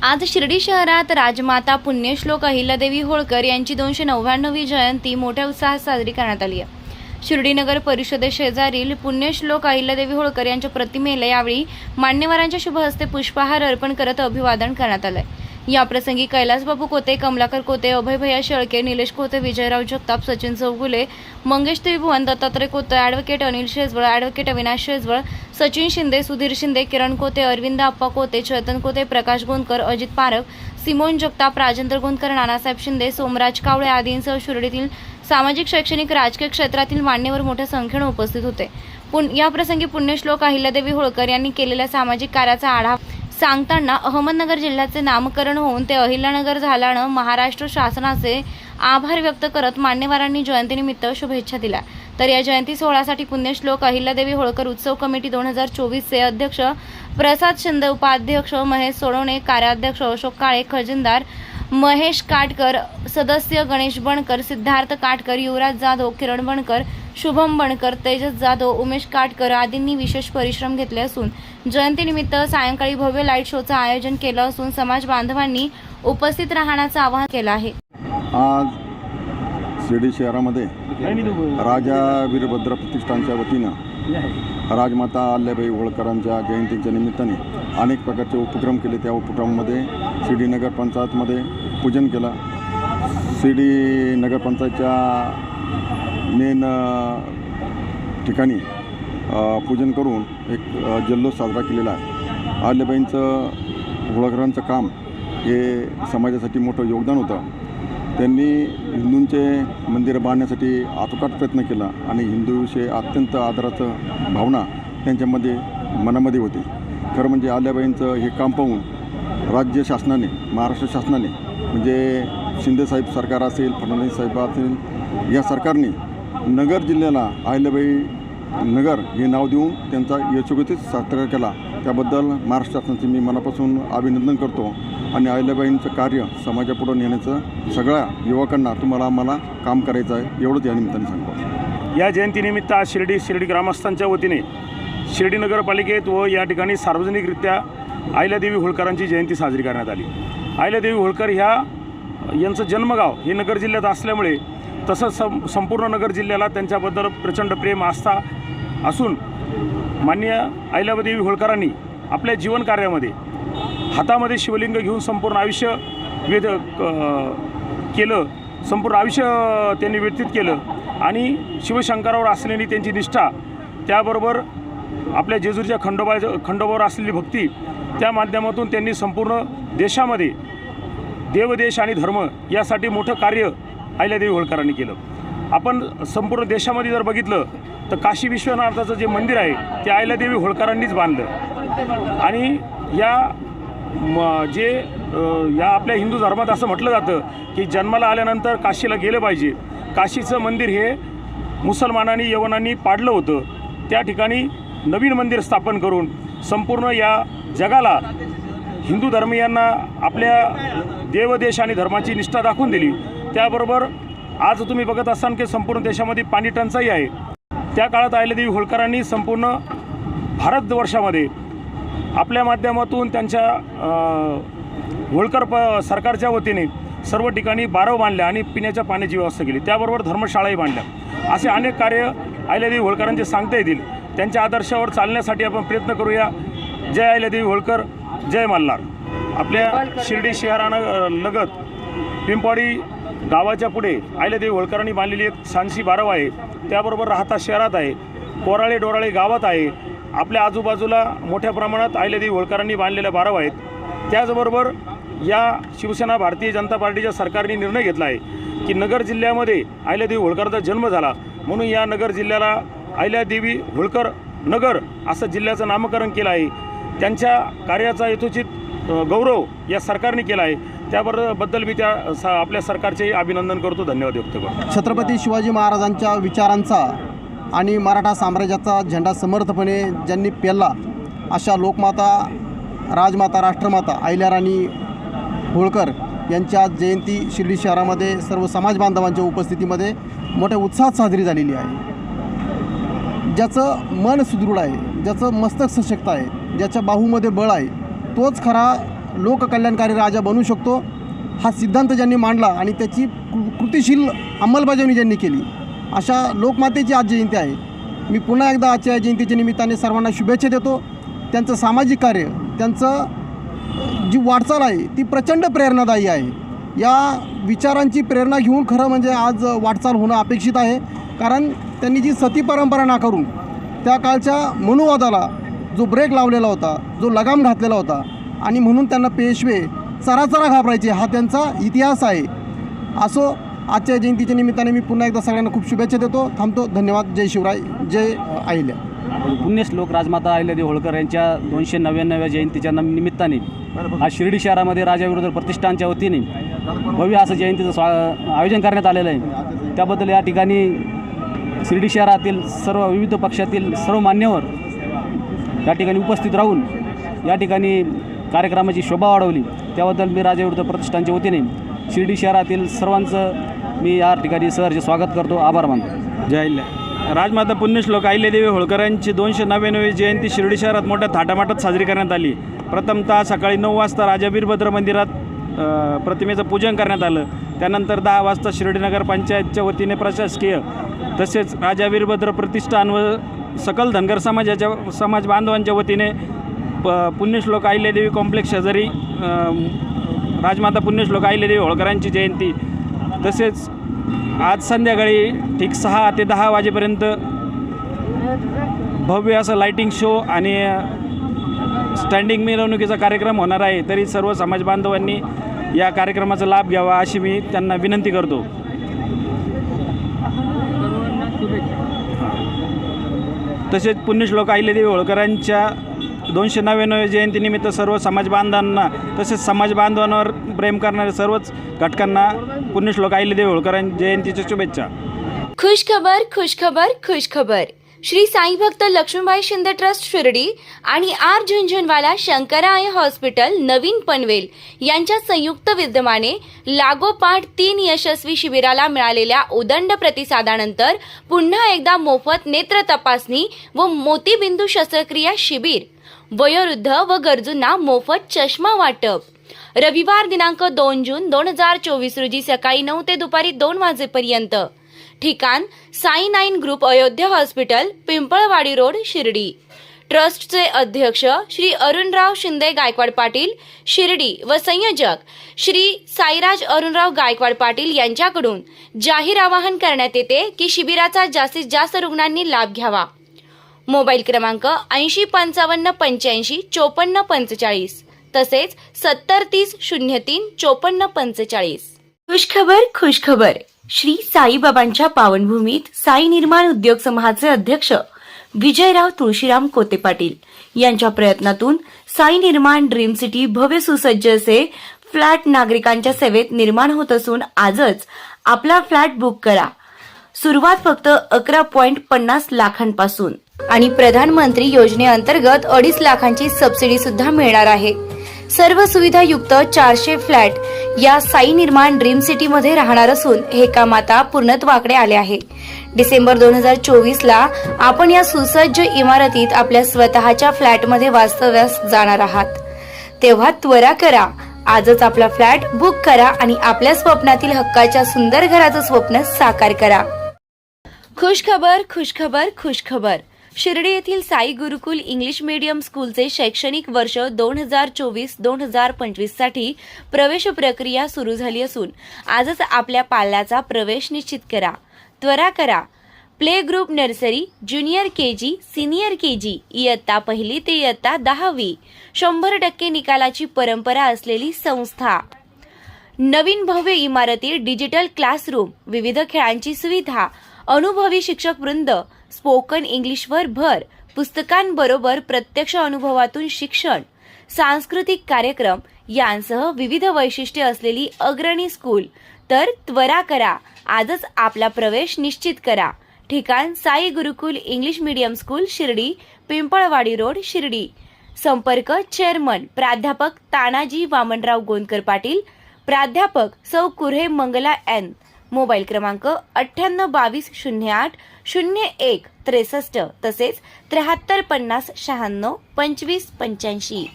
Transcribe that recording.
आज शिर्डी शहरात राजमाता पुण्यश्लोक अहिल्यादेवी होळकर यांची 299वी जयंती मोठ्या उत्साहात साजरी करण्यात आली आहे। शिर्डी नगर परिषदेशेजारील पुण्यश्लोक अहिल्यादेवी होळकर यांच्या प्रतिमेला यावेळी मान्यवरांच्या शुभ हस्ते पुष्पहार अर्पण करत अभिवादन करण्यात आले। या प्रसंगी कैलासबाबू कोते, कमलाकर कोते, अभय भैया शेळके, निलेश कोते, विजयराव जगताप, सचिन चौगुले, मंगेश त्रिभुवन, दत्तात्रय कोते, ॲडव्होकेट अनिल शेजवळ, ॲडव्होकेट अविनाश शेजवळ, सचिन शिंदे, सुधीर शिंदे, किरण कोते, अरविंद आप्पा कोते, चेतन कोते, प्रकाश गोंदकर, अजित पारख, सिमोन जगताप, राजेंद्र गोंदकर, नानासाहेब शिंदे, सोमराज कावळे आदींसह शिर्डीतील सामाजिक, शैक्षणिक, राजकीय क्षेत्रातील मान्यवर मोठ्या संख्येने उपस्थित होते। या प्रसंगी पुण्यश्लोक अहिल्यादेवी होळकर यांनी केलेल्या सामाजिक कार्याचा आढावा सांगताना अहमदनगर जिल्ह्याचे नामकरण होऊन ते अहिल्यानगर झाल्यानं महाराष्ट्र शासनाचे आभार व्यक्त करत मान्यवरांनी जयंतीनिमित्त शुभेच्छा दिल्या। तर या जयंती सोहळ्यासाठी पुण्यश्लोक अहिल्यादेवी होळकर उत्सव कमिटी 2024 चे अध्यक्ष प्रसाद शिंदे, उपाध्यक्ष महेश सोडवणे, कार्याध्यक्ष अशोक काळे, खजिनदार महेश काटकर, सदस्य गणेश बनकर, सिद्धार्थ काटकर, युवराज जाधव, किरण बनकर, शुभम बनकर, तेजस जाधव, उमेश काटकर आदींनी विशेष परिश्रम घेतले असून जयंतीनिमित्त सायंकाळी भव्य लाईट शोचं आयोजन केलं असून समाज बांधवांनी उपस्थित राहण्याचं आवाहन केलं आहे। आज शिर्डी शहरामध्ये राजा वीरभद्र प्रतिष्ठानच्या वतीनं राजमाता अहिल्याबाई होळकरांच्या जयंतीच्या निमित्ताने अनेक प्रकारचे उपक्रम केले। त्या उपक्रमामध्ये शिर्डी नगर पंचायतमध्ये पूजन केलं। शिर्डी नगरपंचायतच्या मेन ठिकाणी पूजन करून एक जल्लोष साजरा केलेला आहे। अहिल्याबाईंचं होळकरांचं काम हे समाजासाठी मोठं योगदान होतं। त्यांनी हिंदूंचे मंदिरं बांधण्यासाठी आटोकाट प्रयत्न केला आणि हिंदूविषयी अत्यंत आदराचं भावना त्यांच्यामध्ये मनामध्ये होती। खरं म्हणजे अहिल्याबाईंचं हे काम पाहून राज्य शासनाने, महाराष्ट्र शासनाने म्हणजे शिंदेसाहेब सरकार असेल, फडणवीस साहेब असेल, या सरकारने नगर जिल्ह्याला अहिल्याबाई नगर हे नाव देऊन त्यांचा यशोगतीत साकार केला। त्याबद्दल महाराष्ट्र शासनाचे मी मनापासून अभिनंदन करतो आणि अहिल्याबाईंचं कार्य समाजापुढे नेण्याचं सगळ्या युवकांना तुम्हाला आम्हाला काम करायचं आहे एवढंच या निमित्ताने सांगतो। या जयंतीनिमित्त आज शिर्डी ग्रामस्थांच्या वतीने शिर्डी नगरपालिकेत व या ठिकाणी सार्वजनिकरित्या अहिल्यादेवी होळकरांची जयंती साजरी करण्यात आली। अहिल्यादेवी होळकर यांचं जन्मगाव हे नगर जिल्ह्यात असल्यामुळे तसंच संपूर्ण नगर जिल्ह्याला त्यांच्याबद्दल प्रचंड प्रेम, आस्था असून माननीय अहिल्यादेवी होळकरांनी आपल्या जीवनकार्यामध्ये हातामध्ये शिवलिंग घेऊन संपूर्ण आयुष्य केलं, संपूर्ण आयुष्य त्यांनी व्यतीत केलं आणि शिवशंकरावर असलेली त्यांची निष्ठा, त्याबरोबर आपल्या जेजूरच्या खंडोबावर असलेली भक्ती, त्या माध्यमातून त्यांनी संपूर्ण देशामध्ये देवदेश आणि धर्म यासाठी मोठं कार्य अहिल्यादेवी होळकरांनी केलं। आपण संपूर्ण देशामध्ये जर बघितलं तर काशी विश्वनाथाचं जे मंदिर आहे ते अहिल्यादेवी होळकरांनीच बांधलं आणि या आपल्या हिंदू धर्मात असं म्हटलं जातं की जन्माला आल्यानंतर काशीला गेलं पाहिजे। काशीचं मंदिर हे मुसलमानांनी, यवनांनी पाडलं होतं, त्या ठिकाणी नवीन मंदिर स्थापन करून संपूर्ण या जगाला हिंदू धर्मीयांना आपल्या देवदेश आणि धर्माची निष्ठा दाखवून दिली। त्याबरोबर आज तुम्ही बघत असाल की संपूर्ण देशामध्ये पाणी टंचाई आहे। त्या काळात अहिल्यादेवी होळकरांनी संपूर्ण भारतवर्षामध्ये आपल्या माध्यमातून त्यांच्या होळकर सरकारच्या वतीने सर्व ठिकाणी बारव बांधल्या आणि पिण्याच्या पाण्याची व्यवस्था केली, त्याबरोबर धर्मशाळाही बांधल्या। असे अनेक कार्य अहिल्यादेवी होळकरांचे सांगता येतील। त्यांच्या आदर्शावर चालण्यासाठी आपण प्रयत्न करूया। जय अहिल्यादेवी होळकर, जय मल्हार। आपल्या शिर्डी शहरालगत पिंपवाडी गावाच्या पुढे अहिल्यादेवी होळकरांनी बांधलेली एक छानशी बारव आहे, त्याबरोबर राहता शहरात आहे, कोराळे डोराळे गावात आहे। आपल्या आजूबाजूला मोठ्या प्रमाणात अहिल्यादेवी होळकरांनी बांधलेल्या बारव आहेत। त्याचबरोबर या शिवसेना भारतीय जनता पार्टीच्या सरकारने निर्णय घेतला आहे की नगर जिल्ह्यामध्ये अहिल्यादेवी होळकरांचा जन्म झाला म्हणून या नगर जिल्ह्याला अहिल्यादेवी होळकर नगर असं जिल्ह्याचं नामकरण केलं आहे। त्यांच्या कार्याचा यथोचित गौरव या सरकारने केला आहे, त्याबद्दल मी आपल्या सरकारचे अभिनंदन करतो, धन्यवाद व्यक्त करतो। छत्रपती शिवाजी महाराजांच्या विचारांचा आणि मराठा साम्राज्याचा झेंडा समर्थपणे ज्यांनी पेलला अशा लोकमाता, राजमाता, राष्ट्रमाता अहिल्याराणी होळकर यांची आज जयंती शिर्डी शहरामध्ये सर्व समाज बांधवांच्या उपस्थितीमध्ये मोठ्या उत्साहात साजरी झालेली आहे। ज्याचं मन सुदृढ आहे, ज्याचं मस्तक सशक्त आहे, ज्याच्या बाहूमध्ये बळ आहे, तोच खरा लोककल्याणकारी राजा बनू शकतो हा सिद्धांत ज्यांनी मांडला आणि त्याची कृतिशील अंमलबजावणी ज्यांनी केली अशा लोकमातेची आज जयंती आहे. मी पुन्हा एकदा आजच्या जयंतीच्या निमित्ताने सर्वांना शुभेच्छा देतो. त्यांचं सामाजिक कार्य, त्यांचं जी वाटचाल आहे ती प्रचंड प्रेरणादायी आहे. या विचारांची प्रेरणा घेऊन खरं म्हणजे आज वाटचाल होणं अपेक्षित आहे. कारण त्यांनी जी सती परंपरा नाकारून त्या काळच्या मनुवादाला जो ब्रेक लावलेला होता, जो लगाम घातलेला होता आणि म्हणून त्यांना पेशवे चराचरा घाबरायचे हा त्यांचा इतिहास आहे. असो, आजच्या जयंतीच्या निमित्ताने मी पुन्हा एकदा सगळ्यांना खूप शुभेच्छा देतो. थांबतो. धन्यवाद. जय शिवराय. जय अहिल्या. पुण्यश्लोक राजमाता अहिल्यादेवी होळकर यांच्या 299व्या जयंतीच्या निमित्ताने आज शिर्डी शहरामध्ये राजाविरुद्ध प्रतिष्ठानच्या वतीने भव्य असं जयंतीचं आयोजन करण्यात आलेलं आहे. त्याबद्दल या ठिकाणी शिर्डी शहरातील सर्व विविध पक्षातील सर्व मान्यवर या ठिकाणी उपस्थित राहून या ठिकाणी कार्यक्रमाची शोभा वाढवली. त्याबद्दल मी राजाविरुद्ध प्रतिष्ठानच्या वतीने शिर्डी शहरातील सर्वांचं मी या ठिकाणी सहर्ष स्वागत करतो. आभार मानतो. जय अहिल्या. राजमाता पुण्यश्लोक अहिल्यादेवी होळकरांची 299वी जयंती शिर्डी शहरात मोठ्या थाटामाटात साजरी करण्यात आली. प्रथमतः सकाळी 9 वाजता राजा वीरभद्र मंदिरात प्रतिमेचं पूजन करण्यात आलं. त्यानंतर 10 वाजता शिर्डी नगर पंचायतच्या वतीने प्रशासकीय तसेच राजा वीरभद्र प्रतिष्ठान व सकल धनगर समाज बांधवांच्या वतीने पुण्यश्लोक अहिल्यादेवी कॉम्प्लेक्स शेजारी राजमाता पुण्यश्लोक अहिल्यादेवी होळकरांची जयंती तसेच आज संध्याकाळी ठीक 6 ते 10 वाजेपर्यंत भव्य असं लाईटिंग शो आणि स्टँडिंग मिरवणुकीचा कार्यक्रम होणार आहे. तरी सर्व समाज बांधवांनी या कार्यक्रमाचा लाभ घ्यावा अशी मी त्यांना विनंती करतो. तसेच पुण्यश्लोक अहिल्यादेवी होळकरांच्या 299व्या जयंतीनिमित्त सर्व समाज बांधवांना तसेच समाज बांधवांवर प्रेम करणाऱ्या सर्वच घटकांना पुण्यश्लोक अहिल्यादेवी होळकरांच्या जयंतीच्या शुभेच्छा. खुश खबर, खुश खबर, खुश खबर. श्री साई भक्त लक्ष्मीबाई शिंदे ट्रस्ट शिर्डी आणि आर झुंझुनवाला शंकराय हॉस्पिटल नवीन पनवेल यांच्या संयुक्त विद्यमाने लागोपाठ 3 यशस्वी शिबिराला मिळालेल्या उदंड प्रतिसादानंतर पुन्हा एकदा मोफत नेत्र तपासणी व मोतीबिंदू शस्त्रक्रिया शिबिर, वयोवृद्ध व गरजूंना मोफत चष्मा वाटप. रविवार दिनांक 2 जून 2024 रोजी सकाळी 9 ते दुपारी 2 वाजेपर्यंत. ठिकाण Sai 9 group Ayodhya hospital, Pimpalwadi road, Shirdi. ट्रस्टचे अध्यक्ष श्री अरुणराव शिंदे गायकवाड पाटील, शिर्डी व संयोजक श्री साईराज अरुणराव गायकवाड पाटील यांच्याकडून जाहीर आवाहन करण्यात येते की शिबिराचा जास्तीत जास्त रुग्णांनी लाभ घ्यावा. मोबाईल क्रमांक 805585 5445 तसेच 7030 03 5445. खुशखबर, खुशखबर. श्री साईबाबांच्या पावनभूमीत साई निर्माण उद्योग समूहाचे अध्यक्ष विजयराव तुळशीराम कोते पाटील यांच्या प्रयत्नातून साई निर्माण ड्रीम सिटी भव्य सुसज्ज असे फ्लॅट नागरिकांच्या सेवेत निर्माण होत असून आजच आपला फ्लॅट बुक करा. सुरुवात फक्त 11.50 लाखांपासून आणि प्रधानमंत्री योजनेअंतर्गत 2.5 लाखांची सबसिडी सुद्धा मिळणार आहे. सर्व सुविधायुक्त 400 फ्लॅट या साई निर्माण ड्रीम सिटी मध्ये राहणार असून हे काम आता पूर्णत्वाकडे आले आहे. डिसेंबर 2024 आपण या सुसज्ज इमारतीत आपल्या स्वतःच्या फ्लॅटमध्ये वास्तव्यास जाणार आहात. तेव्हा त्वरा करा, आजच आपला फ्लॅट बुक करा आणि आपल्या स्वप्नातील हक्काच्या सुंदर घराचं स्वप्न साकार करा. खुशखबर, खुशखबर, खुशखबर. शिर्डी येथील साई गुरुकुल इंग्लिश मीडियम स्कूलचे शैक्षणिक वर्ष 2024-2025 साठी प्रवेश प्रक्रिया सुरू झाली असून आजच आपल्या पाल्याचा प्रवेश निश्चित करा. त्वरा करा. Play group nursery, junior KG, senior KG, इयत्ता 1 ते इयत्ता 10वी 100% निकालाची परंपरा असलेली संस्था. नवीन भव्य इमारती, डिजिटल क्लासरूम, विविध खेळांची सुविधा, अनुभवी शिक्षक वृंद, स्पोकन इंग्लिशवर भर, पुस्तकांबरोबर प्रत्यक्ष अनुभवातून शिक्षण, सांस्कृतिक कार्यक्रम यांसह विविध वैशिष्ट्ये असलेली अग्रणी स्कूल. तर त्वरा करा, आजच आपला प्रवेश निश्चित करा. ठिकाण Sai Gurukul English medium school, Shirdi, Pimpalwadi road, Shirdi. संपर्क चेअरमन प्राध्यापक तानाजी वामनराव गोंदकर पाटील, प्राध्यापक सौ कुऱ्हे मंगला एन. मोबाईल क्रमांक 982208 01 63 तसेच 7350 96 25 85.